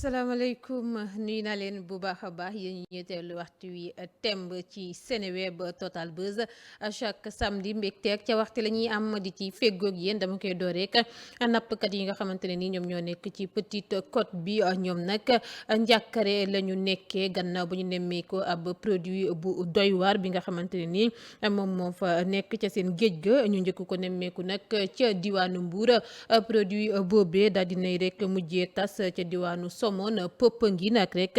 salaamaaleykum nuyu naa leen bu baax a baax yéen ñi teewlu waxtu wi temb ci Seneweb Total Buzz chaque samedi mbégteeg ca waxtu la ñuy am di ci feggoog yéen dama koy door rek nappkat yi nga xamante ne ni ñoom ñoo nekk ci Petite Côte bi ñoom nag njàkkare la ñu nekkee gannaaw ba ñu nemmeekoo ab produit bu doy waar bi nga xamante ne ni moom moo fa nekk ca seen géej ga ñu njëkk ko nemmeeku nag ca diwaanu Mbuur produit boobee daal dinay rek mujjee tas ca diwaanu Somone Popenguine ak rek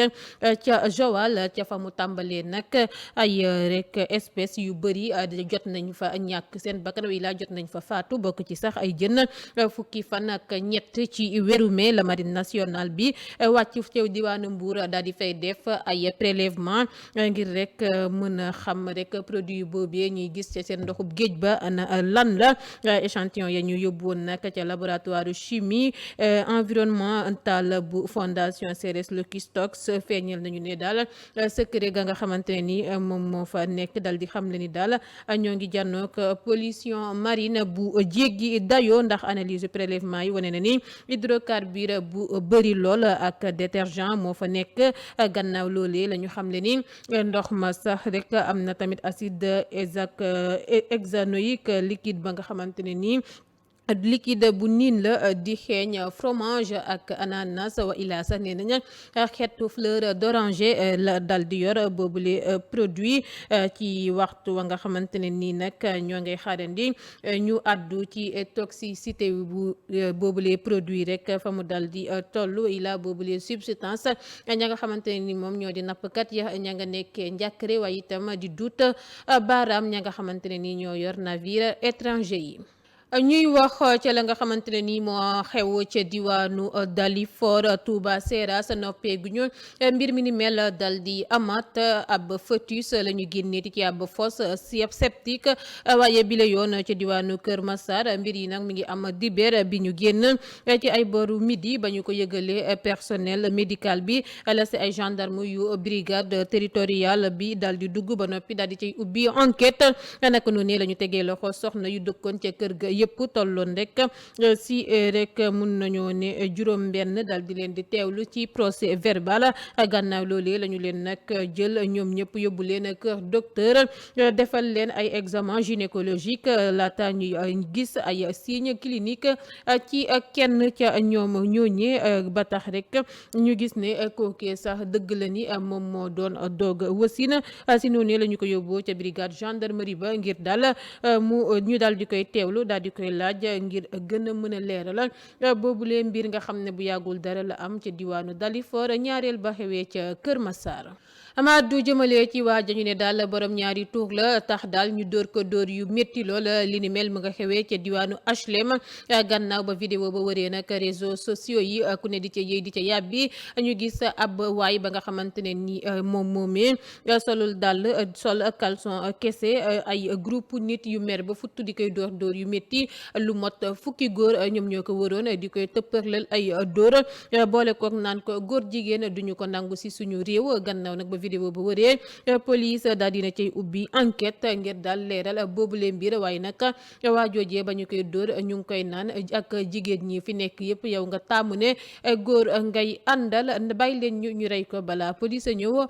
ca Joal ca fa mu tàmbalee nag ay rek espèces yu bëri jot nañ fa ñàkk seen bakkan wi laa jot nañ fa faatu bokk ci sax ay jën fukki fan ak ñett ci weeru mai la marine nationale bi wàcc ca diwaanu Mbour daal di fay def ay prélèvement ngir rek mën a xam rek produit boobee ñuy gis ca seen ndoxub géej ba ana lan la échantillon ya ñu yóbbu woon nag ca laboratoire chimie environnementale bu fondation Ceres Logistox feeñal nañu ne daal secret ga nga xamante ne ni moom moo fa nekk dal di xam le ni daal ñoo ngi jànnoog pollution marine bu jéggi dayoo ndax analyse prélèvement yi wane na ni hydrocarbure bu bëri lool ak détergent moo fa nekk gannaaw loolee la ñu xam le ni ndox ma sax rek am na tamit acide hexanoïque liquide ba nga xamante ne nii liquide bu niin la di xeeñ fromage ak ananas wa ilaa sax nee nañ xeetu fleur d'oranger la dal di yor boobule produit ci waxtu wa nga xamante ne nii nag ñoo ngay xaarandi ñu àddu ci toxicité bu boobule produit rek fa mu dal di toll ilaa boobule substance ña nga xamante ne ni moom ñoo di nappkat ya ña nga nekkee njàkkare waaye itam di duut baaraam ña nga xamante ne ni ñoo yor navire étranger yi. ñuy wax ca la nga xamante ne nii moo xew ca diwaanu Dalifort Touba Seras noppeeguñu mbir mi ni mel dal di amat ab fœtus la ñu génnee ci ab fosse septique waaye bile yoon ca diwaanu Kër Massar mbir yi nag mi ngi am dibeer bi ñu génn ci ay boru midi ba ñu ko yëgalee personnel médical bi la si ay gendarme yu brigade territoriale bi dal di dugg ba noppi dal di cay ubbi enquête naka noonu la ñu tegee loxo soxna yu dëkkoon ca kër ga yëpp tolloon rek si rek mun nañoo ne juróom benn dal di leen di teewlu ci procès verbal gannaaw loolee la ñu leen nag jël ñoom ñëpp yóbbu leen kër docteur defal leen ay examen gynécologique laata ñuy gis ay signes cliniques ci kenn ca ñoom ñooñee ba tax rek ñu gis ne kookee sax dëgg la ni moom moo doon doog wasin si noonu la ñu ko yóbboo ca brigade gendarmerie ba ngir daal ñu daal di koy teewlu daal di koy laaj ngir gën a mën a leeralal boobule mbir nga xam ne bu yàggul dara la am ca diwaanu Dalifort ñaareel ba xewee ca Kër Massar. Amadou jëmale ci waa jañu ne daal borom ñaari tuur la tax daal ñu dóor ko dóor yu métti lool li ni mel mu nga xewee ca diwaanu HLM gannaaw ba vidéo ba wëree nag réseaux sociaux yi ku ne di ca yëy di ca yàbbi ñu gis ab waay ba nga xamante ne ni moom moomee solul dàll sol caleçon kese ay groupe nit yu mer ba futt di koy dóor yu métti lu mot fukki góor ñoom ñoo ko wëroon di koy tëppërlal ay dóor boole kook naan ko góor jigéen duñu ko nangu si suñu réew gannaaw nag ba vidéo ba wëree police daal dina cay ubbi enquête ngir daal leeral boobule mbir waaye nag waa joojee ba ñu koy dóor ñu ngi koy naan ak jigéen ñi fi nekk yëpp yow nga taamu ne góor ngay àndal bàyyi leen ñu rey ko balaa police ñëw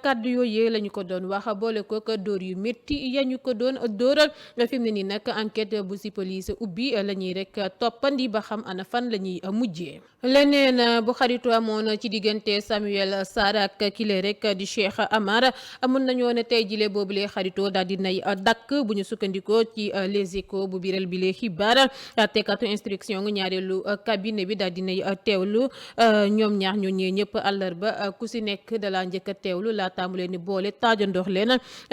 kàddu yooyee la ñu ko doon wax boole kook dóor yu métti ya ñu ko doon dóoral fi mu ne nii nag enquête bu si police ubbi la ñuy rek toppandi ba xam ana fan la ñuy mujjee. leneen bu xaritu amoon ci diggante Samuel Sarr ak kile rek di Cheikh Amar amun nañoo ne tey jile boobule xaritoo daal di nay dakk bu ñu sukkandikoo ci les échos bu biral bile xibaar tekkatu instruction ñaareelu cabinet bi daal di nay teewlu ñoom ñaar ñooñee ñëpp àllarba ku si nekk dala njëkk a teewlu laataamu leen ni boole taajandox leen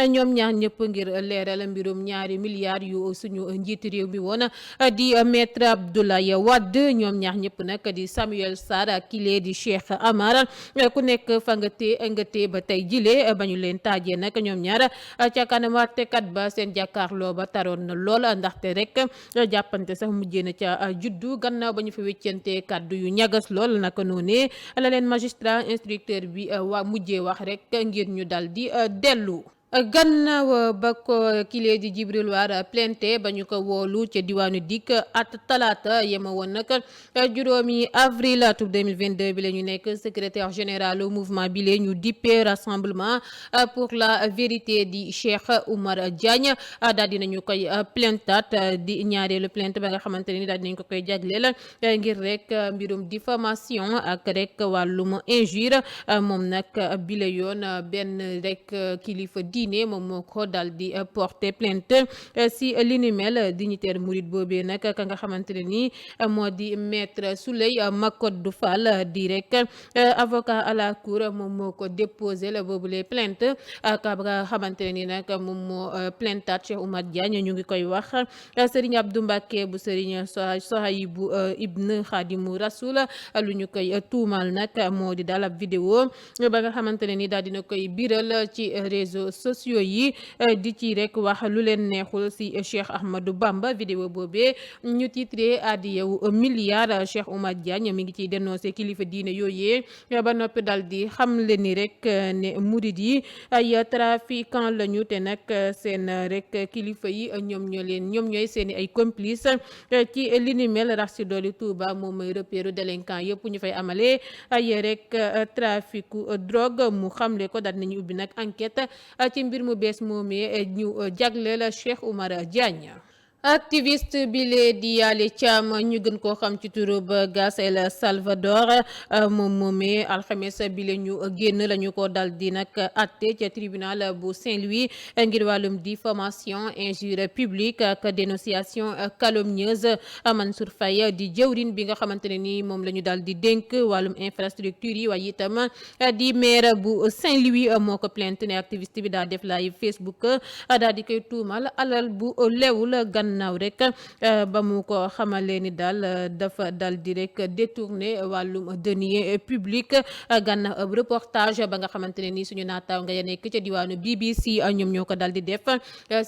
ñoom ñaar ñëpp ngir leeral mbirum ñaari milliards yu suñu njiitu réew mi woon di maître Abdoulaye Wade ñoom ñaar ñëpp nag di Samuel Sarr ak kile di Cheikh Amar ku nekk fa nga tee ba tey jile ba ñu leen taajee nag ñoom ñaar ca kanam àttekat ba seen jàkkaarloo ba taroon na lool ndaxte rek jàppante sax mujjee na ca juddu gannaaw ba ñu fa wéccante kàddu yu ñagas lool naka noonee la leen magistrat instructeur bi waa mujjee wax rek ngir ñu dal di dellu. gannaaw ba ko kile di Djibril War plainte ba ñu ko woolu ca diwaanu dikk at talaata yema woon nag juróomi avril atum 2022 bi la ñu nekk secrétaire général au mouvement bi la ñu dippee rassemblement pour la vérité di Cheikh Oumar Diagne daal dinañu koy plaintaat di ñaareelu plainte ba nga xamante ne ni daal dinañ ko koy jagleel ngir rek mbirum diffamation ak rek wàllum injure moom nag bi la yoon benn rek kilifa diine moom moo ko dal di porter plainte si li ni mel dignitaire mouride boobee nag ka nga xamante ne ni moo di maître Souley Makodou Fall di rek avocat à la cour moom moo ko déposé la boobule plainte ka nga xamante ne ni nag moom moo plaintaat Cheikh Oumar Diagne ñu ngi koy wax Serigne Abdou Mbacké bu Serigne Sohaïbou Ibn Khadimou Rasoul lu ñu koy tuumal nag moo di daal ab vidéo ba nga xamante ne ni daal dina koy biral ci réseaux sociaux yi di ci rek wax lu leen neexul si Cheikh Ahmadou Bamba vidéo boobee ñu titré adiyewu milliard Cheikh Oumar Diagne mi ngi ciy dénoncé kilifa diine yooyee ba noppi dal di xamle ni rek ne murid yi ay trafiquant lañu te nag seen rek kilifa yi ñoom ñooy seeni ay complice ci li ni mel rax si dooli Touba moom mooy repéru délinquant yëpp ñu fay amalee ay rek traficu drogue mu xamle ko daal nañu ubbi nag enquête ci mbir mu bees moomee ñu jagleel Cheikh Oumar Diagne. Activiste bi lee di Yali Thiam ñu gën koo xam ci turub Gas El Salvador moom moomee alxames bi la ñu génn la ñu ko dal di nag atte ca tribunal bu Saint-Louis ngir wàllum diffamation injure publique ak dénonciation calomnieuse. Mansour Faye di jëwrin bi nga xamante ne ni moom la ñu dal di dénk wàllum infrastructure yi waaye itam di maire bu Saint-Louis moo ko plainte ne activiste bi daa def live Facebook daal di koy tuumal alal bu lewul gannaaw rek ba mu ko xamalee ni daal dafa dal di rek détourné wàllum deniers publics gannaaw ab reportage ba nga xamante ne ni suñu naataaw nga ya nekk ca diwaanu BBC ñoom ñoo ko dal di def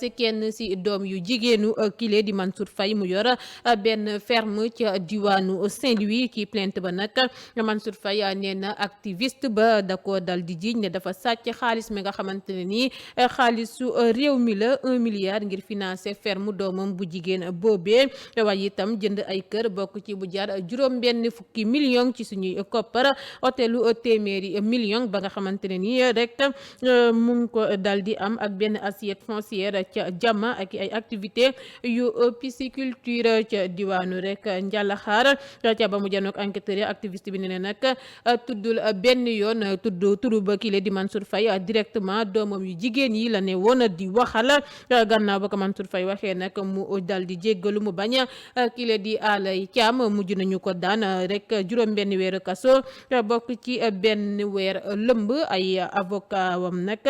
si kenn si doom yu jigéenu kile di Mansour Faye mu yor benn ferme ca diwaanu Saint-Louis ci plainte ba nag Mansour Faye nee na activiste ba da ko dal di jiiñ ne dafa sàcc xaalis mi nga xamante ne ni xaalisu réew mi la 1 milliard ngir financer ferme doomam bu jigéen boobee waaye itam jënd ay kër bokk ci bu jaar juróom benn fukki million ci suñuy koppar hôtelu téeméeri million ba nga xamante ne ni rek mu ngi ko dal di am ak benn assiette foncière ca Jama ak ay activité yu pisciculture ca diwaanu rek Njalaxaar ca ba mu janook enquêteur yi activiste bi ne nag tuddul benn yoon turu ba kile di Mansour Faye directement doomam yu jigéen yi la ne woon di waxal gannaaw ba ko Mansour Faye waxee nag mu dal di jéggalu mu bañ kile di Alay Thiam mujj nañu ko daan rek juróom benn weeru kaso bokk ci benn weer lëmb ay avocat wam nag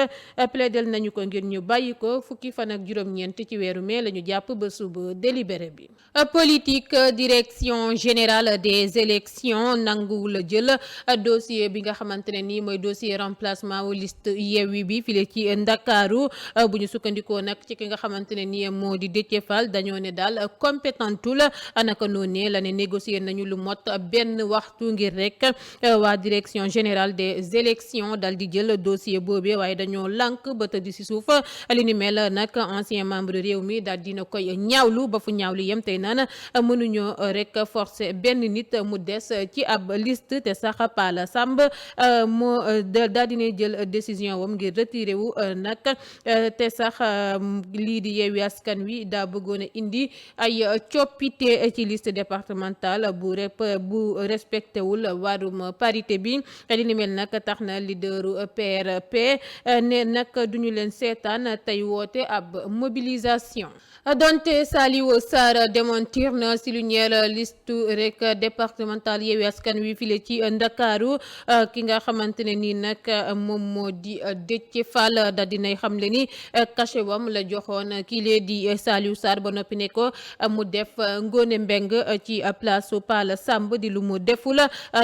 plaidel nañu ko ngir ñu bàyyi ko fukki fan ak juróom-ñeent ci weeru mai la ñu jàpp ba suba délibéré bi. Politique direction générale des élections nanguwul jël dossier bi nga xamante ne nii mooy dossier remplacement wu liste Yewwi bi file ci Ndakaaru bu ñu sukkandikoo nag ci ki nga xamante ne nii moo di Déthié Fall dañoo ne daal compétentul naka noonu la ne négocier nañu lu mot benn waxtu ngir rek waa direction générale des élections dal di jël dossier boobee waaye dañoo lànk ba tëdd si suuf li ni mel nag ancien membre réew mi daal dina koy ñaawlu ba fu ñaawlu yem tey naan mënuñoo rek forcer benn nit mu des ci ab liste te sax Pala Samb moo daal dina jël décision wam ngir retiré wu nag te sax lii di Yewwi Askan Wi daa bëggoon a indi ay coppite ci liste départementale bu respecté wul wàllum parité bi li ni mel nag tax na leaderu PRP ne nag duñu leen seetaan tey woote ab mobilisation. Donte Saliou Sarr démentir na si lu ñeel liste rek départementale Yewwi Askan Wi file ci Ndakaaru ki nga xamante ne nii nag moom moo di Déthié Fall da dinay xamle ni cachet wam la joxoon kii lee di Saliou Sarr ba noppi ne ko mu def Ngone Mbeng ci place su Pala Samb di lu mu deful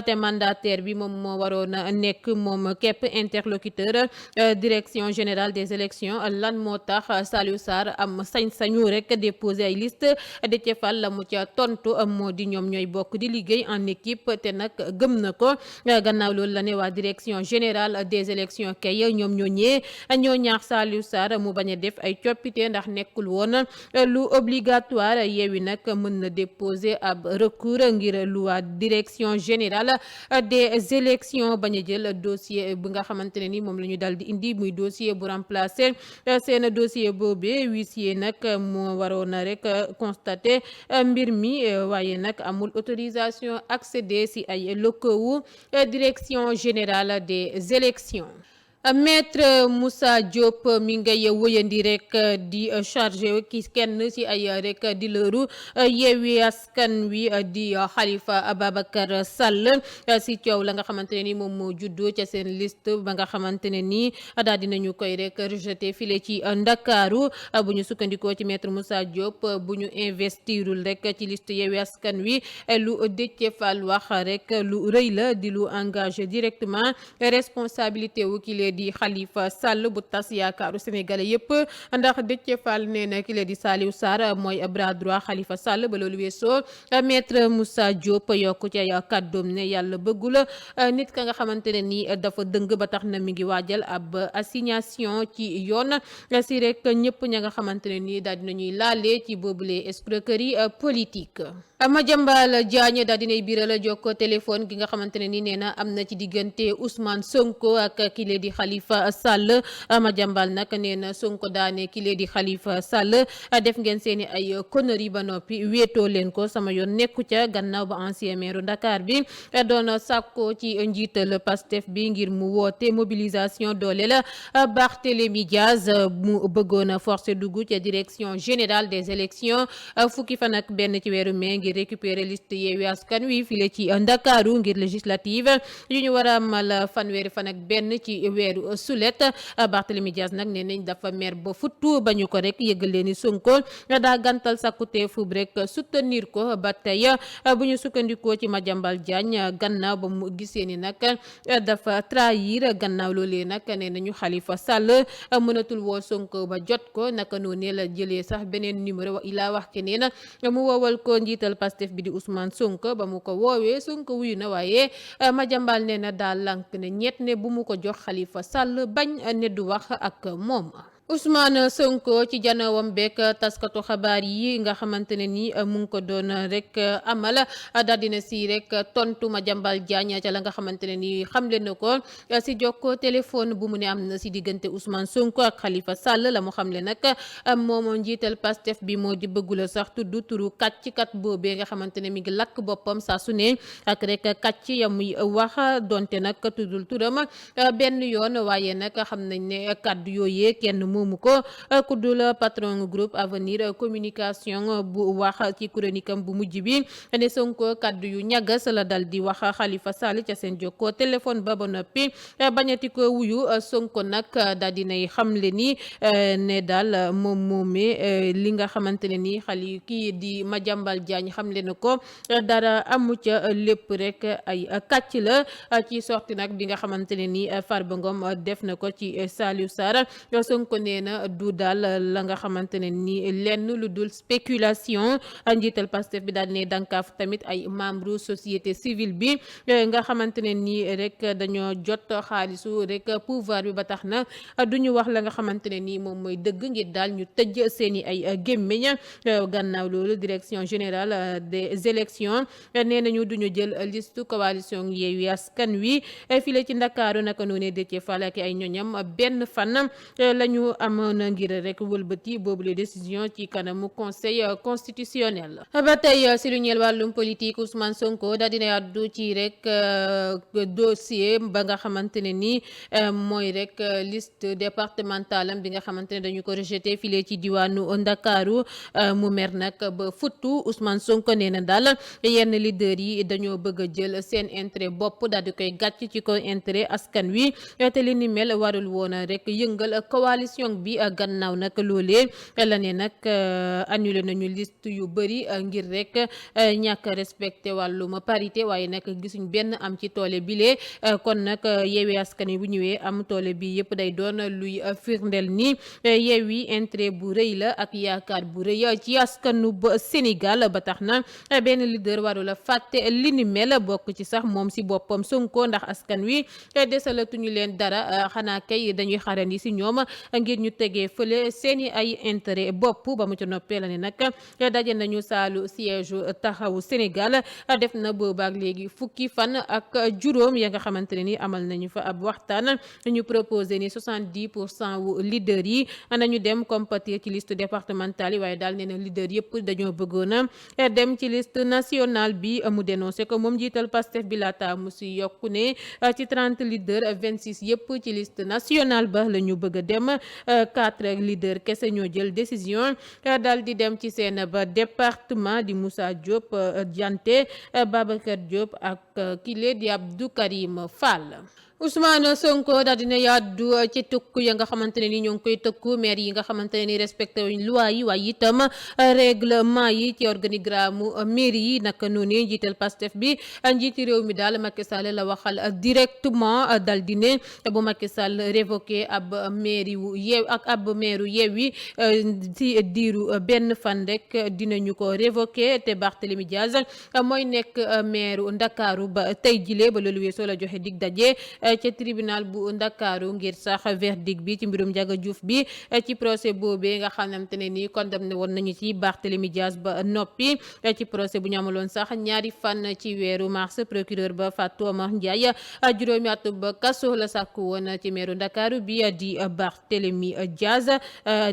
te mandataire bi moom moo waroon a nekk moom képp interlocuteur direction générale des élections lan moo tax Saliou Sarr am sañ-sañu rek déposer ay liste Déthié Fall la mu ca tontu moo di ñoom ñooy bokk di liggéey en équipe te nag gëm na ko gannaaw loolu la ne waa direction générale des élections kay ñoom ñoo ñaax Saliou Sarr mu bañ a def ay coppite ndax nekkul woon lu obligatoire Yewwi nag mën na déposer ab recours ngir lu waa direction générale des élections bañ a jël dossier bu nga xamante ne ni moom la ñu dal di indi muy dossier bu remplacer seen dossier boobee huissier nag moo waroon a rek constater mbir mi waaye nag amul autorisation accéder ci ay locaux wu direction générale des élections. Maître Moussa Diop mi ngay wëyandi rek di chargé ki kenn ci ay rek di leeru Yewwi Askan Wi di Khalifa Ababacar Sall ci coow la nga xamante ne ni moom moo juddoo ca seen liste ba nga xamante ne ni daal dinañu koy rek rejeté file ci Ndakaaru bu ñu sukkandikoo ci Maître Moussa Diop bu ñu investirul rek ci liste Yewwi Askan Wi lu Déthié Fall wax rek lu rëy la di lu engagé directement responsabilité wu ki di Khalifa Sall bu tas yaakaaru sénégalais yépp ndax Déthié Fall nee na ki di Saliou Sarr mooy bras droit Khalifa Sall ba loolu weesoo Maître Moussa Diop yokku ci ay kàddoom ne yàlla bëggul nit ka nga xamante ne ni dafa dëng ba tax na mi ngi waajal ab assignation ci yoon si rek ñëpp ña nga xamante ne ni daal dinañuy laale ci boobule escroquerie politique. Madiambal Diagne daal dinay biral jokko téléphone gi nga xamante ne ni nee na am na ci diggante Ousmane Sonko ak ki di Khalifa Sall Madiambal nag nee na Sonko daane ki di Khalifa Sall def ngeen seeni ay conneries ba noppi wéetoo leen ko sama yoon nekku ca gannaaw ba ancien maire Dakar bi doon sàkko ci njiital Pastef bi ngir mu woote mobilisation doole la Barthélémy Diaz mu bëggoon a forcé dugg ca direction générale des élections fukki fan ak benn ci weeru mai ngir récupérer liste Yewwi Askan Wi file ci Ndakaaru ngir législative yu ñu war a amal fanweeri fan ak benn ci weeru sulet Barthélémy Diaz nag nee nañ dafa mer ba futtu ba ñu ko rek yëgal leen ni Sonko daa gantal sakkutee fub rek soutenir ko ba tey bu ñu sukkandikoo ci Madiambal Diagne gannaaw ba mu gisee ni nag dafa trahir gannaaw loolee nag nee nañu Khalifa Sall mënatul woo Sonko ba jot ko naka noonu la jëlee sax beneen numéro ilaa wax ke nee na mu woowal ko njiital Pastef bi di Ousmane Sonko ba mu ko woowee Sonko wuyu na waaye Madiambal nee na daal lank ne ñett ne bu mu ko jox Khalifa Sall bañ ne du wax ak moom. Ousmane Sonko ci janawam beek taskatu xabaar yi nga xamante ne ni mu ngi ko doon rek amal daal dina si rek tontu Madiambal Diagne ca la nga xamante ne ni xamle na ko si jokko téléphone bu mu ne am na si diggante Ousmane Sonko ak Khalifa Sall la mu xamle nag moom njiital Pastef bi moo di bëggula sax tudd turu kàcckat boobee nga xamante ne mi ngi lakk boppam saa su ne ak rek kàcc ya muy wax donte nag tuddul turam benn yoon waaye nag xam nañ ne kàddu yooyee kenn moomu ko ku dul patron groupe Avenir Communication bu wax ci chronique am bu mujj bi ne Sonko kaddu yu ñagas la dal di wax Khalifa Sall ca seen jokkoo téléphone ba noppi bañati ko wuyu Sonko nag daal dinay xamle ni ne daal moom moomee li nga xamante ne ni xali kii di Madiambal Diagne xamle na ko dara amu ca lépp rek ay kàcc la ci sorti nag bi nga xamante ne ni Farba Ngom def na ko ci Saliou Sarr Sonko nee na du daal la nga xamante ne ni lenn lu dul spéculation njiital Pastef bi daal ne dankaaf tamit ay membre société civile bi nga xamante ne ni rek dañoo jot xaalisu rek pouvoir bi ba tax na duñu wax la nga xamante ne ni moom mooy dëgg ngir daal ñu tëj seeni ay gémmiñ gannaaw loolu direction générale des élections nee nañu duñu jël liste coalition Yewwi Askan Wi file ci Ndakaaru naka noonu Déthié Fall ak ay ñoñam benn fan lañu amoon ngir rek wëlbati boobu les décision ci kanamu conseil constitutionnel. Ba tey si lu ñeel wàllum politique Ousmane Sonko daal dina àddu ci rek dossier ba nga xamante ne ni mooy rek liste départementale am bi nga xamante ne dañu ko rejeté file ci diwaanu Ndakaaru mu mer nag ba futtu Ousmane Sonko nee na daal yenn leader yi dañoo bëgg a jël seen intérêt bopp daal di koy gàcc ci ko intérêt askan wi te li ni mel warul woon rek yëngal coalition nomination bi gannaaw nag loolee la ne nag annulé nañu liste yu bëri ngir rek ñàkk respecté wàllum parité waaye nag gisuñ benn am ci toole bile kon nag Yewwi Askan Wi bu ñëwee am toole bi yëpp day doon luy firndeel ni Yewwi intérêt bu rëy la ak yaakaar bu rëy ci askanu ba Sénégal ba tax na benn leader warula fàtte li ni mel bokk ci sax moom si boppam Sonko ndax askan wi desalatuñu leen dara xanaa kay dañuy xarandi si ñoom ngir ñu tegee fële seeni ay intérêt bopp ba mu ca noppee la ne nag daje nañu saalu siège taxawu Sénégal def na boobaak léegi fukki fan ak juróom ya nga xamante ne ni amal nañu fa ab waxtaan ñu proposé ni 70% wu leader yi nañu dem compatir ci liste départementale yi waaye daal nee na leader yëpp dañoo bëggoon a dem ci liste nationale bi mu dénoncé ko moom jiital Pastef bi laata mu si yokku ne ci 30 leader 26 yëpp ci liste nationale ba la ñu bëgg a dem 4 leader kese ñoo jël décision daal di dem ci seen ba département di Moussa Diop Dianté Babacar Diop ak kile di Abdou Karim Fall. Ousmane Sonko daal dina yàddu ci tëkku ya nga xamante ne ni ñoo ngi koy tëkku maire yi nga xamante ne ni respecté wuñ loi yi waaye itam règlement yi ci organigramme mairie yi naka noonu njiital Pastef bi njiiti réew mi daal Macky Sall la waxal directement dal di ne bu Macky Sall révoqué ab mairie wu yeew ak ab maire Yewwi ci diiru benn fan rek dinañu ko révoqué te Barthélémy Diaz mooy nekk maire Ndakaaru ba tey jile ba loolu weesoo la joxe dig daje ci tribunal bu Ndakaaru ngir sax verdict bi ci mbirum Ndiaga Diouf bi ci procès boobee nga xamante ne nii condamné woon nañu ci Barthélémy Diaz ba noppi ci procès bu ñu amaloon sax ñaari fan ci weeru mars procureur ba Fatou Omar Ndiaye juróomi at ba kaso la sàkku woon ci meeru Ndakaaru bi di Barthélémy Diaz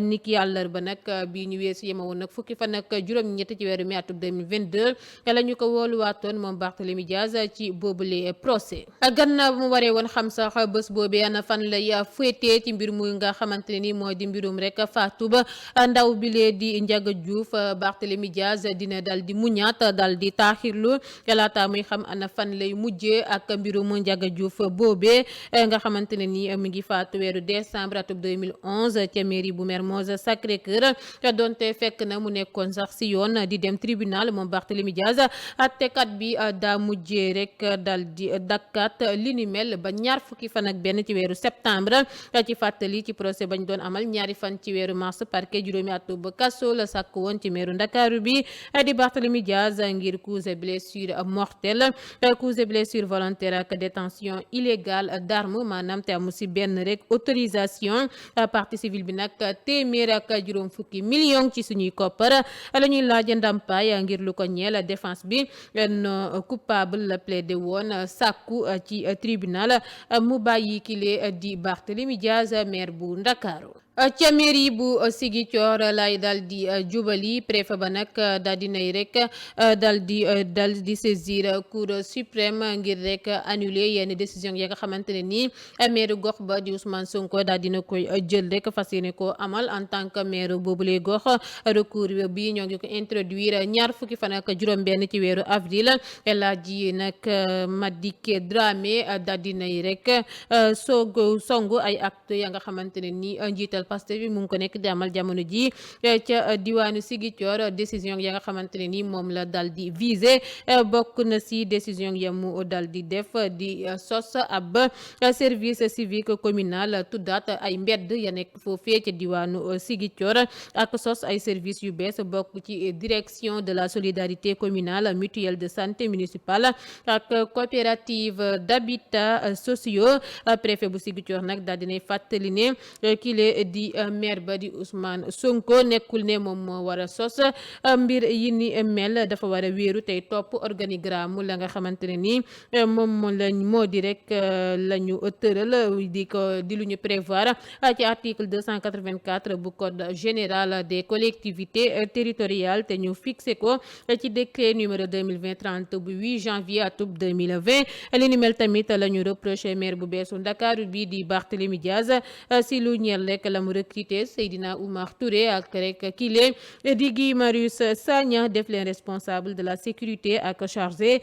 niki àllarba nag bi ñu weesu yema woon nag fukki fan ak juróom-ñett ci weeru mai atum 2022 la ñu ko wooluwaatoon moom Barthélémy Diaz ci boobule procès gannaaw mu waree woon xam sax bés boobee ana fan lay féetee ci mbir muy nga xamante ne ni moo di mbirum rek faatu ba ndaw bi lee di Ndiaga Diouf Barthélémy Diaz dina dal di muñaat dal di taaxirlu laata muy xam ana fan lay mujjee ak mbirum Ndiaga Diouf boobee nga xamante ne ni mi ngi faatu weeru décembre atum 2011 ca mairie bu Mermoz Sacré-Cœur donte fekk na mu nekkoon sax si yoon di dem tribunal moom Barthélémy Diaz attekat bi daa mujjee rek dal di dakkat li ni mel ba ñaar fukki fan ak benn ci weeru septembre ci fàttali ci procès bañ doon amal ñaari fan ci weeru mars parquet juróomi at ba kaso la sàkk woon ci meeru Ndakaaru bi di Barthélémy Diaz ngir coups et blessures mortelles coups et blessures volontaires ak détention illégale d'armes maanaam te amu si benn rek autorisation partie civile bi nag téeméer ak juróom fukki million ci suñuy koppar la ñuy laaj ndàmpaay ngir lu ko ñeel défense bi non coupable la plaidé woon sàkku ci tribunal mu bàyyi kile di Barthélémy Diaz maire bu Ndakaaru ca mairie bu Ziguinchor lay dal di jubali préfet ba nag dal di nay rek dal di saisir cour suprême ngir rek annuler yenn décision ya nga xamante ne nii maire gox ba di Ousmane Sonko dal dina koy jël rek fas yéene ko amal en tant que maire boobule gox recours bi ñoo ngi ko introduire ñaar fukki fan ak juróom-benn ci weeru avril El Hadji nag Madické Dramé dal di nay rek songu ay acte ya nga xamante ne nii njiital Pastef bi mu ngi ko nekk di amal jamono ji ca diwaanu Ziguinchor décision ya nga xamante ne ni moom la dal di visé bokk na si décision ya mu dal di def di sos ab service civique communal tuddaat ay mbedd ya nekk foofee ca diwaanu Ziguinchor ak sos ay service yu bees bokk ci direction de la solidarité communale mutuelle de santé municipale ak coopérative d'habitat sociaux préfet bu Ziguinchor nag dal dinay fàttali ne kile di maire ba di Ousmane Sonko nekkul ne moom moo war a sos mbir yi ni mel dafa war a wéeru tey topp organigramme la nga xamante ne ni moom lañ moo di rek la ñu tëral di lu ñu prévoir ci article 284 bu code général des collectivités territoriales te ñu fixé ko ci décret numéro 2020-30 bu 8 janvier atum 2020 li ni mel tamit la ñu reproché maire bu beesu Ndakaaru bi di Barthélémy Diaz si lu ñeel rek la mu recruté Seydina Oumar Touré ak rek kile di Guy Marius Sagna def leen responsable de la sécurité ak chargé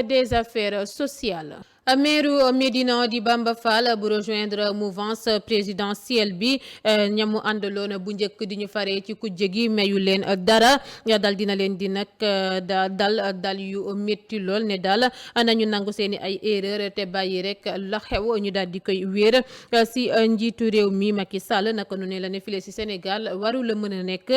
des affaires sociales maire Médina di Bamba Fall bu rejoindre mouvance présidentielle bi ñamu àndaloon bu njëkk di ñu faree ci kujje gi mayu leen dara dal dina leen di nag dal yu métti lool ne daal nañu nangu seeni ay erreur te bàyyi rek la xew ñu daal di koy wéer si njiitu réew mi Macky Sall naka nu ne la ne file si Sénégal waru la mën a nekk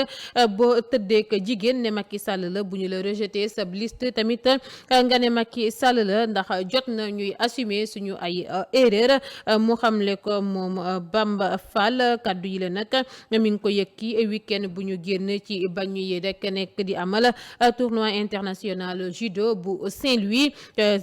boo tëddeek jigéen ne Macky Sall la bu ñu la rejeté sa liste tamit nga ne Macky Sall la ndax jot na ñuy assumer suñu ay erreur mu xamle ko moom Bamba Fall kaddu yi la nag mi ngi ko yëkki week-end bu ñu génn ci bañu yi rek nekk di amal tournoi international judo bu Saint-Louis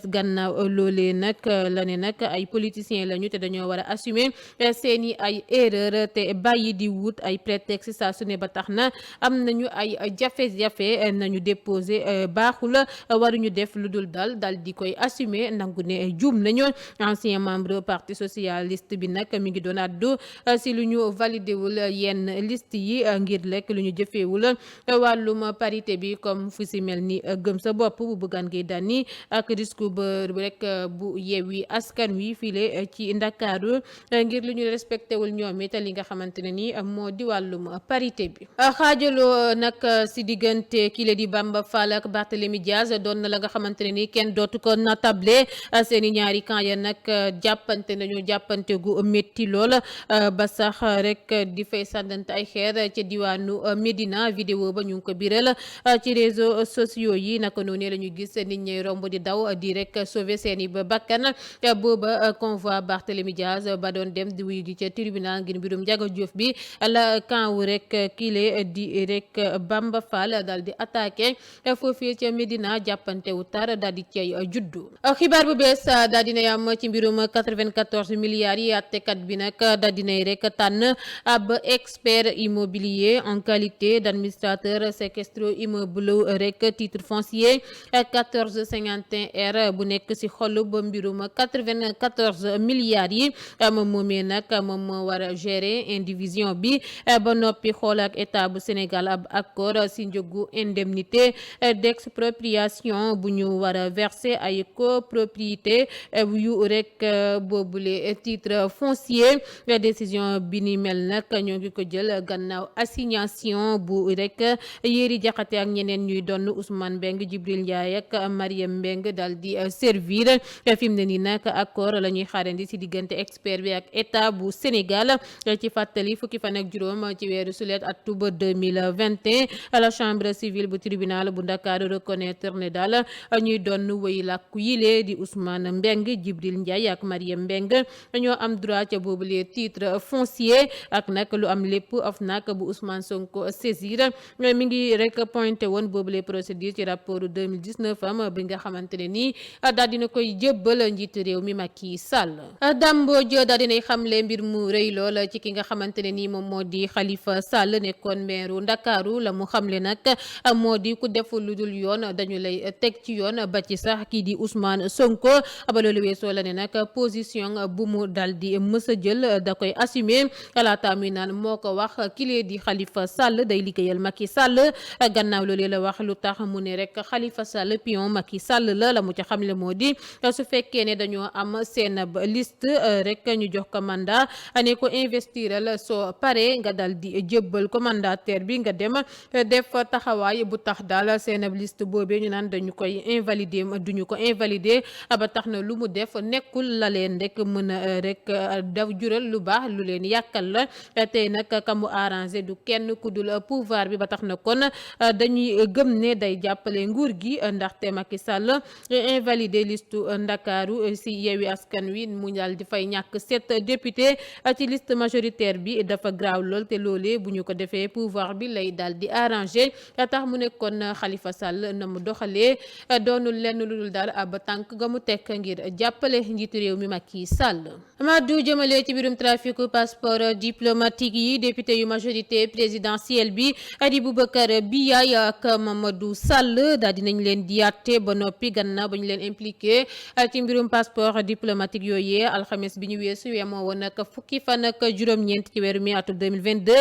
gannaaw loolee nag la ne nag ay politiciens lañu te dañoo war a assumer seeni ay erreur te bàyyi di wut ay prétexte saa su ne ba tax na am nañu ay jafe-jafe nañu déposé baaxul waruñu def lu dul dal di koy assumer nangu ne juum nañu ancien membre parti socialiste bi nag mi ngi doon addu si lu ñu validé wul yenn liste yi ngir lekk lu ñu jëfeewul wàllum parité bi comme fu si mel ni gëm sa bopp bu Bougane Gueye Dany ak discours ba rek bu Yewwi Askan Wi file ci Ndakaaru ngir lu ñu respecté wul ñoom it li nga xamante ne ni moo di wàllum parité bi xaajaloo nag si diggante kile di Bamba Fall ak Barthélémy Diaz doon na la nga xamante ne ni kenn dootu ko natable seeni ñaari camp ya nag jàppante nañu jàppante gu métti lool ba sax rek di fay sàndante ay xeer ci diwaanu Médina vidéo ba ñu ngi ko biral ci réseaux sociaux yi naka noonu la ñu gis nit ñi romb di daw di rek sauver seeni ba bakkan booba convoi Barthélémy Diaz ba doon dem di wuyu ji ca tribunal ngir mbirum Ndiaga Diouf bi la camp wu rek kile di rek Bamba Fall daal di attaqué foofee ca Médina jàppante wu tar daal di cay juddu xibaar bu bees daal dinay am ci mbirum 94 milliards yi àttekat bi nag daal dinay rek tànn ab expert immobilier en qualité d'administrateur séquestre immeuble rek titre foncier 1451R bu nekk ci xolu ba mbirum 94 milliards yi moom moomee nag moom moo war a gérer indivision bi ba noppi xool ak état bu Sénégal ab accord ci njëgu indemnité d'expropriation bu ñu war a verser ay copropriété yu rek boobule titre foncier décision bi ni mel nag ñoo ngi ko jël gannaaw assignation bu rek Yéri Jaxate ak ñeneen ñuy doon Ousmane Mbeng Djibril Ndiaye ak Mariam Mbeng dal di servir fi mu ne nii nag accord la ñuy xaarandi ci diggante expert bi ak état bu Sénégal ci fàttali fukki fan ak juróom ci weeru sulet octobre 2021 la chambre civile bu tribunal bu Ndakaaru reconnaître ne daal ñuy doon wëy làkku yile di Ousmane Mbeng Djibril Ndiaye ak Mariam Mbeng ñoo am droit ca boobule titre foncier ak nag lu am lépp OFNAC bu Ousmane Sonko saisir mi ngi rek pointé woon boobule procédure ci rapport 2019 am bi nga xamante ne nii daal dina koy jébbal njiitu réew mi Macky Sall Dame Mbodj daal dinay xamle mbir mu rëy lool ci ki nga xamante ne nii moom moo di Khalifa Sall nekkoon maire Ndakaaru la mu xamle nag moo di ku deful lu dul yoon dañu lay teg ci yoon ba ci sax kii di Ousmane Sonko ba loolu weesoo la ne nag position bu mu dal di mës a jël da koy assumer laata muy naan moo ko wax kile di Khalifa Sall day liggéeyal Macky Sall gannaaw loolee la wax lu tax mu ne rek Khalifa Sall pion Macky Sall la mu ca xamle moo di su fekkee ne dañoo am seen liste rek ñu jox ko mandat ne ko investiral soo paree nga dal di jébbal ko mandataire bi nga dem def taxawaay bu tax daal seen liste boobee ñu naan dañu koy invalider duñu ko invalider ba tax na lu mu def nekkul la leen rek mën a rek daf jural lu baax lu leen yàkkal la tey nag ka mu arrangé du kenn ku dul pouvoir bi ba tax na kon dañuy gëm ne day jàppale nguur gi ndaxte Macky Sall invalider liste Ndakaaru si Yewwi Askan Wi mu daal di fay ñàkk 7 députés ci liste majoritaire bi dafa graaw lool te loolee bu ñu ko defee pouvoir bi lay daal di arrangé tax mu ne kon Khalifa Sall na mu doxalee doonul lenn lu dul daal ab tànk ga mu tekk ngir jàppale njiitu réew mi Macky Sall. Amadou jëmale ci biirum trafic passeport diplomatique yi député yu majorité présidentielle bi di Boubacar Biaye ak Mamadou Sall daal dinañ leen di yàtte ba noppi gannaaw ba ñu leen impliqué ci mbirum passeport diplomatique yooyee alxames bi ñu weesu yemoo woon nag fukki fan ak juróom-ñeent ci weeru mai atum 2022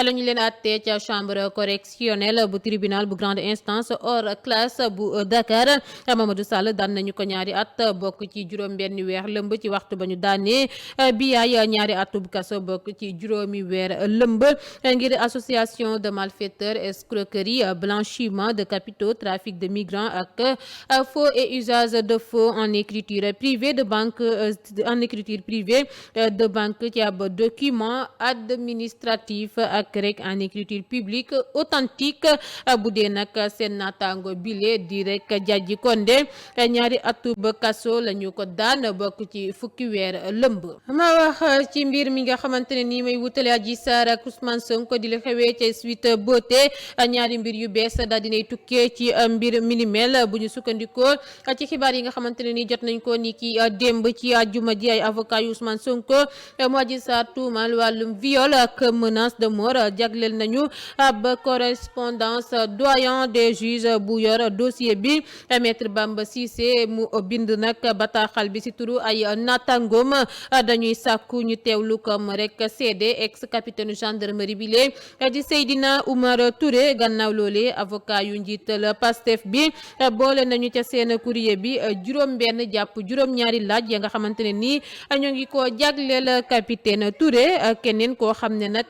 la ñu leen àttee ca chambre correctionnelle bu tribunal bu grande instance hors classe bu Dakar Mamadou Sall daan nañu ko ñaari at bokk bokk ci juróom-benni weer lëmb ci waxtu ba ñu daanee Biaye ñaari atub kaso bokk ci juróomi weer lëmb ngir association de malfaiteurs, escroquerie, blanchiment de capitaux, trafic de migrants ak faux et usage de faux en écriture privée de banque ci ab document administratif ak rek en écriture publique authentique bu dee nag seen naataango bile di rek Jaaji Condé ñaari atub kaso la ñu ko daan bokk ci fukki weer lëmb. ma wax ci mbir mi nga xamante ne nii may wutale Adji Sarr ak Ousmane Sonko di la xewee ca Sweet Beauté ñaari mbir yu bees daal dinay tukkee ci mbir minimel bu ñu sukkandikoo ci xibaar yi nga xamante ne nii jot nañ ko ni ki démb ci àjjuma ji ay avocat yu Ousmane Sonko mu Adji Sarr tuumal wàllum viol ak menace de mort jagleel nañu ab correspondance doyen des juges bu yor dossier bi maître Bamba Cissé mu bind nag bataaxal bi ci turu ay natangoom dañuy sàkku ñu teewlu comme rek seede ex capitaine gendarmerie bi lee di Seydina Oumar Touré gannaaw loolee avocat yu njiital Pastef bi boole nañu ca seen courrier bi juróom-benn jàpp juróom-ñaari laaj ya nga xamante ne nii ñoo ngi ko jagleel capitaine Touré keneen koo xam ne nag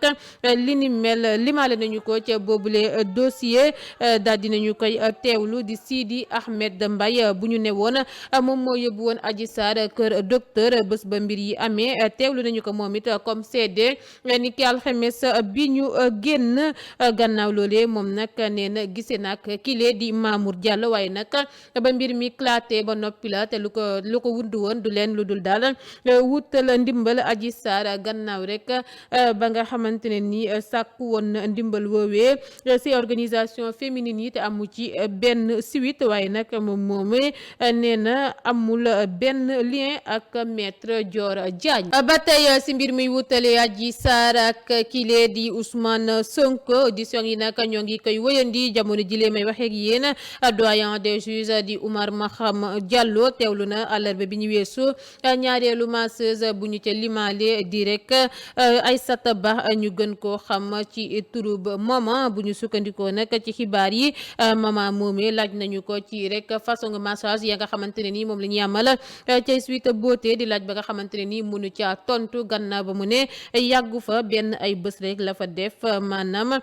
li ni mel limaale nañu ko ca boobule dossier daal dinañu koy teewlu di Sidi Ahmed Mbaye bu ñu ne woon moom moo yóbbu woon Adji Sarr kër docteur bés ba mbir yi amee teewlu nañu ko moom it comme seede ni ki alxames bi ñu génn gannaaw loolee moom nag nee na gisee nag kile di Mamour Diallo waaye nag ba mbir mi claté ba noppi la te lu ko wundu woon du leen lu dul daal wutal ndimbal Adji Sarr gannaaw rek ba nga xamante ne ni sàkku woon ndimbal woowee ci organisation féminine yi te amu ci benn suite waaye nag moom moomee nee na amul benn lien ak maître Dior Diagne. ba tey ci mbir mi wutale Adji Sarr ak kile di Ousmane Sonko audition yi nag ñoo ngi koy wëyandi jamono jile may waxee ak yéen doyen des juges di Oumar Maham Diallo teewlu na àllarba bi ñu weesu ñaareelu masseuse bu ñu ca limaale di rek Aïssata Ba ñu gën koo xam ci turub maman bu ñu sukkandikoo nag ci xibaar yi maman moomee laaj nañu ko ci rek façon massage ya nga xamante ne nii moom la ñuy amal ca Sweet Beauté di laaj ba nga xamante ne nii mënu caa tontu gannaaw ba mu ne yàggu fa benn ay bés rek la fa def maanaam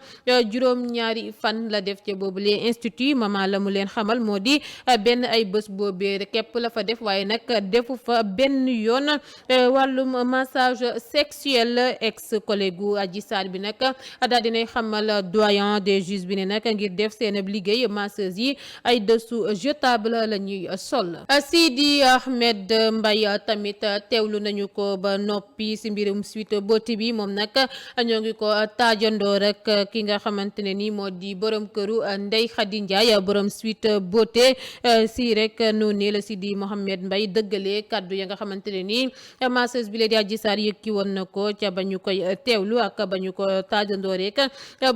juróom-ñaari fan la def ca boobule institut maman la mu leen xamal moo di benn ay bés boobee képp la fa def waaye nag defu fa benn yoon wàllum massage sexuel ex collègue gu Adji Sarr bi nag daal dinay xamal doyen des juges bi ne nag ngir def seen liggéey masseuse yi ay dessous jetable la ñuy sol. Sidi Ahmed Mbaye tamit teewlu nañu ko ba noppi ci mbirum Sweet Beauté bi moom nag ñoo ngi ko taajandoo rek ki nga xamante ne ni moo di borom këru Ndeye Khady Ndiaye borom Sweet Beauté si rek noonu la Sidi Mohamed Mbaye dëggalee kaddu ya nga xamante ne ni masseuse bi la di Adji Sarr yëkki woon na ko ca ba ñu koy teewlu ak ba ñu ko taajandoo rek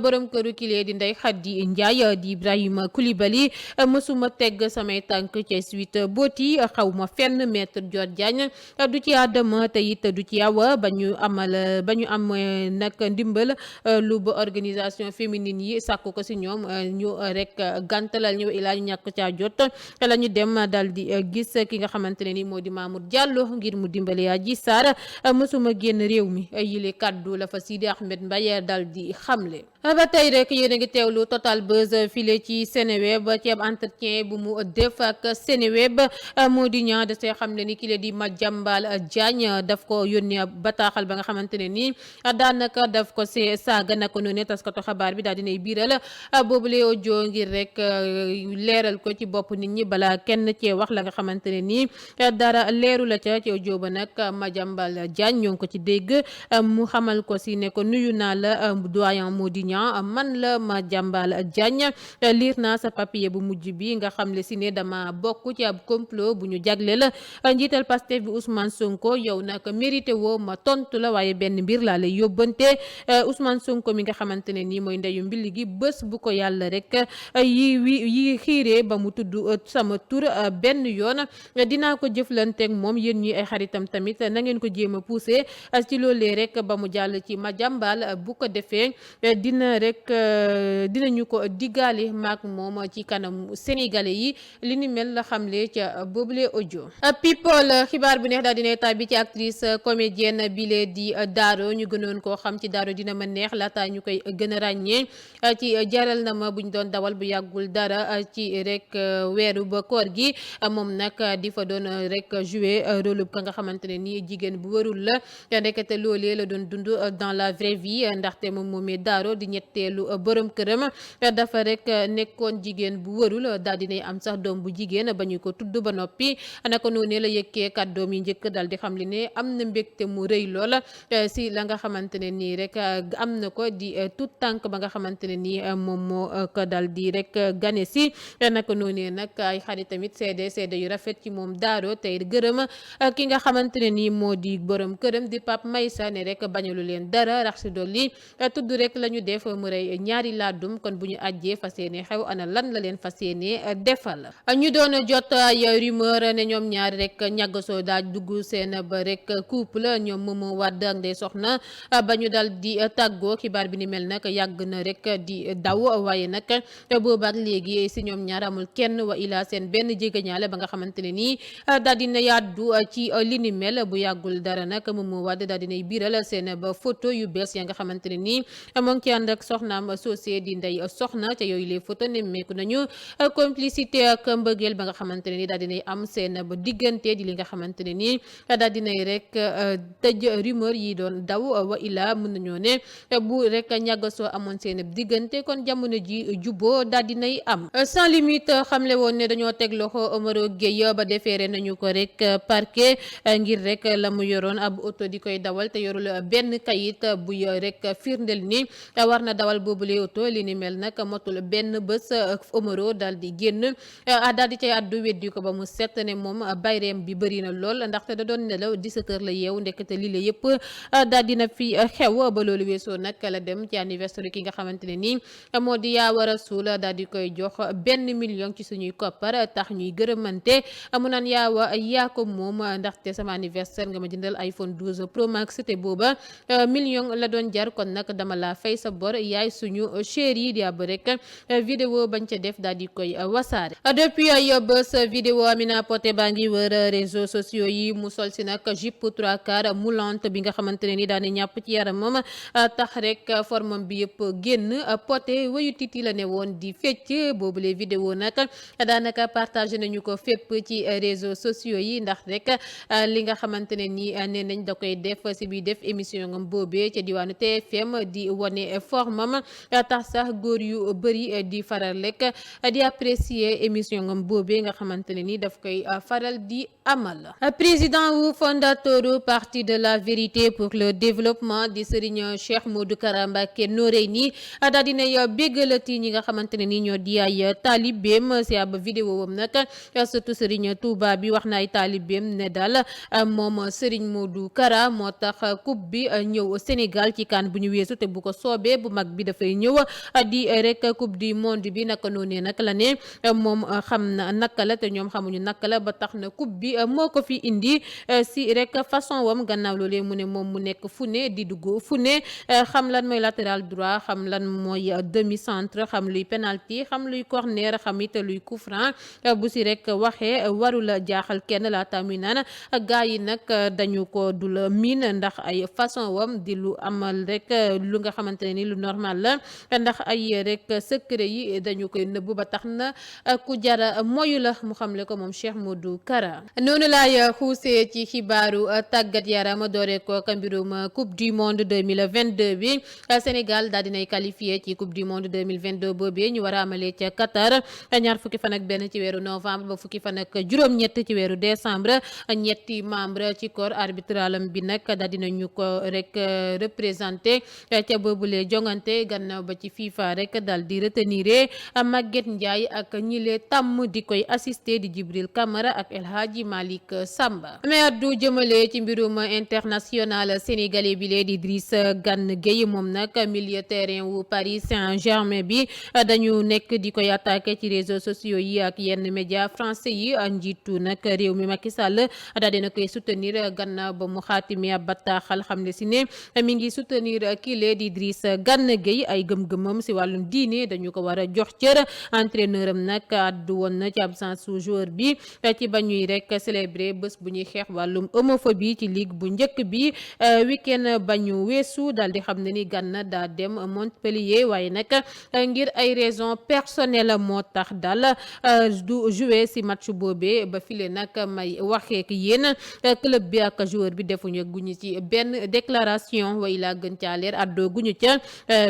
borom këru kilee di Ndeye Khady Ndiaye di Ibrahima Coulibaly mësuma tegg samay tànk ca Sweet Beauté xaw ma fenn maître Dior Diagne du ci Adama te it du ci Awa ba ñu am nag ndimbal lu ba organisation féminine yi sàkku ko ci ñoom ñu rek gàntalal ñu ilaa ñu ñàkk caa jot la ñu dem dal di gis ki nga xamante ne ni moo di Mamour Diallo ngir mu dimbale Adji Sarr mësuma génn réew mi yile kaddu la fa Sidi Ahmed Mbaye dal di xamle. ba tey rek yéen a ngi teewlu Total Buzz file ci Seneweb ci ab entretien bu mu def ak Seneweb moo di ñaa da see xam ne ni ki la di Madiambal Diagne daf ko yónnee bataaxal ba nga xamante ne ni daanaka daf ko see saaga naka noonu taskatu xabaar bi daal dinay biiral boobule audio ngir rek leeral ko ci bopp nit ñi balaa kenn cee wax la nga xamante ne ni dara leeru la ca ci audio ba nag Madiambal Diagne ñoo ngi ko ci dégg mu xamal ko si ne ko nuyu naa la doyen Mody Niang man la Madiambal Diagne liir naa sa papier bu mujj bi nga xam le si ne dama bokk ci ab complot bu ñu jagleel njiital Pastef bi Ousmane Sonko yow nag mérité woo ma tontu la waaye benn mbir laa lay yóbbante Ousmane Sonko mi nga xamante ne nii mooy ndeyu mbilli gi bés bu ko yàlla rek yi xiiree ba mu tudd sama tur benn yoon dinaa ko jëflanteeg moom yéen ñi ay xaritam tamit na ngeen ko jéem a poussé ci loolee rek ba mu jàll ci Madiambal bu ko defee dinañu ko diggaale maak moom ci kanam sénégalais yi li ni mel la xamle ca boobule audio. People xibaar bu neex daal dina tàbbi ci actrice comédienne bile di Daro ñu gënoon koo xam ci Daro dina ma neex laata ñu koy gën a ràññee ci jaral na ma buñ doon dawal bu yàggul dara ci rek weeru ba koor gi moom nag di fa doon rek jouer rôle ka nga xamante ne nii jigéen bu warul la ndekete loolee la doon dund dans la vraie vie ndaxte moom moomee Daro di ñetteelu borom këram dafa rek nekkoon jigéen bu warul daal dinay am sax doom bu jigéen ba ñu ko tudd ba noppi naka noonu la yëkkee kàddoom yi njëkk dal di xam li ne am na mbégte mu rëy lool si la nga xamante ne nii rek am na ko di tout tànk ba nga xamante ne nii moom moo ko dal di rek gane si naka noonu nag ay xarit tamit seede yu rafet ci moom Daro tey gërëm ki nga xamante ne nii moo di borom këram di Pape Maysa ne rek bañalu leen dara rax si dolli tudd rek la ñu def mu rëy ñaari laadum kon bu ñu àjjee fas yéene xew ana lan la leen fas yéene defal ñu doon jot ay rumeur ne ñoom ñaari rek ñàggasoo daa dugg seen ba rek couple ñoom Momo Wade ak Ndeye Soxna ba ñu dal di tàggoo xibaar bi ni mel nag yàgg na rek di daw waaye nag boobaak léegi si ñoom ñaar amul kenn wa ila seen benn jégañaale ba nga xamante ne nii daal dina yàddu ci li ni mel bu yàggul dara nag Momo Wade daal dinay biiral seen ba photo yu bees ya nga xamante ne nii moo ngi ci ànd ak soxnaam soosé di Ndeye Soxna ca yooyu les photo nemmeeku nañu complicité ak mbëggeel ba nga xamante ne nii daal dinay am seen ba diggante di li nga xamante ne nii daal dinay rek tëj rumeur yi doon daw wa ila mën nañoo ne bu rek ñàggasoo amoon seen diggante kon jamono ji juboo daal dinay am sans limite xamle woon ne dañoo teg loxo Omaro Gueye ba defeere nañu ko rek parquet ngir rek la mu yoroon ab oto di koy dawal te yorul benn kayit buy rek firndel ni war na dawal boobule oto li ni mel nag motul benn bés Omaro daal di génn daal di cay àddu weddi ko ba mu set ne moom bayreem bi bëri na lool ndaxte da doon nelaw 17h la yeewu ndekete lii la yëpp daal dina fi xew ba loolu weesoo nag la dem ci anniversaire ki nga xamante ne nii moo di Yaawa Rasul daal di koy jox 1 million ci suñuy koppar tax ñuy gërëmante mu naan Yaawa yaa ko moom ndaxte sama anniversaire nga ma jëndal iPhone 12 Pro Max te booba million la doon jar kon nag dama la fay sa bor yaay suñu chéri di ab rek vidéo bañ ca def daal di koy wasaare depuis ay bés vidéo Amina Poté baa ngi wër réseaux sociaux yi mu sol si nag jupe 3/4 moulante bi nga xamante ne ni daane ñàpp ci yaramam tax rek formam bi yëpp génn Poté wayu titi la ne woon di fecc boobule vidéo nag daanaka partagé nañu ko fépp ci réseaux sociaux yi ndax rek li nga xamante ne ni nee nañ da koy def si bi def émission ngam boobee ca diwaanu TFM di wane formam tax sax góor yu bëri di faral rek di apprécier émission ngam boobee nga xamante ne ni daf koy faral di amal président wu fondateur parti de la vérité pour le développement di Serigne Cheikh Modou Kara Mbacké Noreyni daal dina béggalati ñi nga xamante ne ni ñoo di ay taalibeem si ab vidéo wam nag surtout Serigne Touba bi wax na ay taalibeem ne daal moom Serigne Modou Kara moo tax coupe bi ñëw Sénégal ci kan bu ñu weesu te bu ko soobee bu mag bi dafay ñëw di rek coupe du monde bi naka noonee nag la ne moom xam na naka la te ñoom xamuñu naka la ba tax na coupe bi moo ko fi indi si rek façon wam gannaaw loolee mu ne moom mu nekk fu ne di dugg fu ne xam lan mooy latéral droit xam lan mooy demi centre xam luy penalty xam luy corner xam it luy coup franc bu si rek waxee warula jaaxal kenn laata muy naan gaa yi nag dañu ko dul miin ndax ay façon wam di lu amal rek lu nga xamante ne ni lu normal la ndax ay rek secret yi dañu koy nëbb ba tax na ku jara moyu la mu xamle ko moom Cheikh Modou Kara noonu laay xuusee ci xibaaru tàggat yaram doore ko ka mbirum coupe du monde 2022 bi Sénégal daal dinay qualifié ci coupe du monde 2022 boobee ñu war a amalee ca Qatar ñaar fukki fan ak benn ci weeru novembre ba fukki fan ak juróom-ñett ci weeru décembre ñetti membre ci corps arbitral bi nag daal dinañu ko rek représenté ca boobule jongante gannaaw ba ci FIFA rek daal di retenir Maguette Ndiaye ak ñile tàmm di koy assister di Djibril Camara ak El Hadji Malick Samba mais du jëmale ci mbirum international sénégalais bi lee di Idrissa Gana Gueye moom nag milieu terrain wu Paris Saint-Germain bi dañu nekk di koy attaqué ci réseaux sociaux yi ak yenn média français yi njiitu nag réew mi Macky Sall daal dina koy soutenir gannaaw ba mu xaatimi ab bataaxal xam ne si ne mi ngi soutenir kile di Idrissa Gana Gueye ay gëm-gëmam si wàllum diine dañu ko war a jox cër entraîneur am nag addu woon na ci absence su joueur bi ci ba ñuy rek célébrer bés bu ñuy xeex wàllum homophobie ci ligue bu njëkk bi week-end ba ñu weesu daal di xam ne ni Gana daa dem Montpellier waaye nag ngir ay raisons personnelles moo tax daal du jouer si match boobee ba file nag may waxee ak yéen club bi ak joueur bi defuñu guñu ci benn déclaration way laa gën caa leer àddoo guñu ca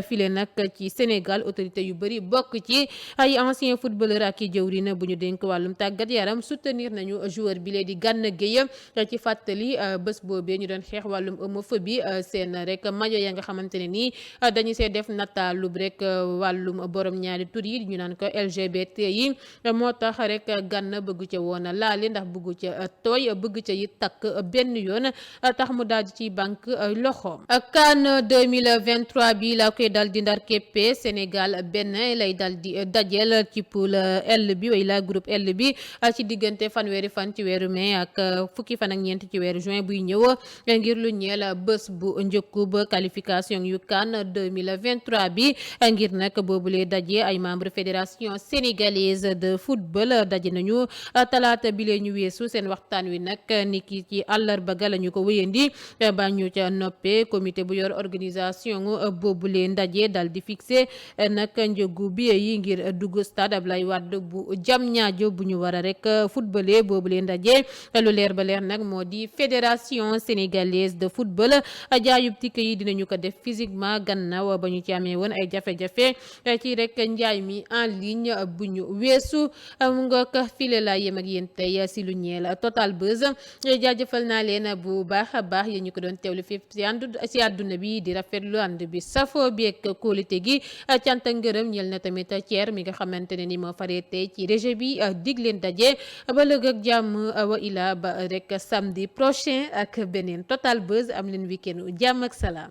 file nag ci Sénégal autorité yu bëri bokk ci ay ancien footballeur ak i jëwriñ bu ñu dénk wàllum tàggat yaram soutenir nañu joueur bi lee di Gana Gueye ci fàttali bés boobee ñu doon xeex wàllum homophobie seen rek majo ya nga xamante ne nii dañu see def nataalub rek wàllum borom ñaari tur yi ñu naan ko LGBT yi moo tax rek Gana bëgg ca woon a laale ndax bëggu ca tooy bëgg ca it takk benn yoon tax mu daal di ci banque loxoom. CAN 2023 bi la koy dal di ndar képpe Sénégal Bénin lay dal di dajel ci poule L bi way la groupe L bi ci diggante fanweeri fan ci weeru mai ak fukki fan ak ñeent ci weeru juin buy ñëw ngir lu ñeel bés bu njëkku ba qualification yu CAN 2023 bi ngir nag boobule daje ay membre fédération sénégalaise de football daje nañu talaata bi lee ñu weesu seen waxtaan wi nag niki ci àllarba ga la ñu ko wéyandi ba ñu ca noppee comité bu yor organisation boobule ndaje dal di fixé nag njëgu billet yi ngir dugg stade Abdoulaye Wade bu Diamniadio bu ñu war a rek footballé boobule ndaje lu leer ba leer nag moo di fédération sénégalaise de football jaayub ticket yi dinañu ko def physiquement gannaaw ba ñu ci amee woon ay jafe-jafe ci rek njaay mi en ligne bu ñu weesu mu nga ko file laa yem ak yéen tey si lu ñeel Total Buzz jaajëfal naa leen bu baax a baax yéen ñu ko doon teewlu fépp si àdduna bi di rafetlu ànd bi safo bi ak kóolite gi cant ak ngërëm ñeel na tamit Thier mi nga xamante ne ni moo faree tey ci régie bi dig leen daje ba lëg ak jàmm wa ila ba rek samedi prochain ak beneen Total Buzz am leen week-end jàmm ak salaam.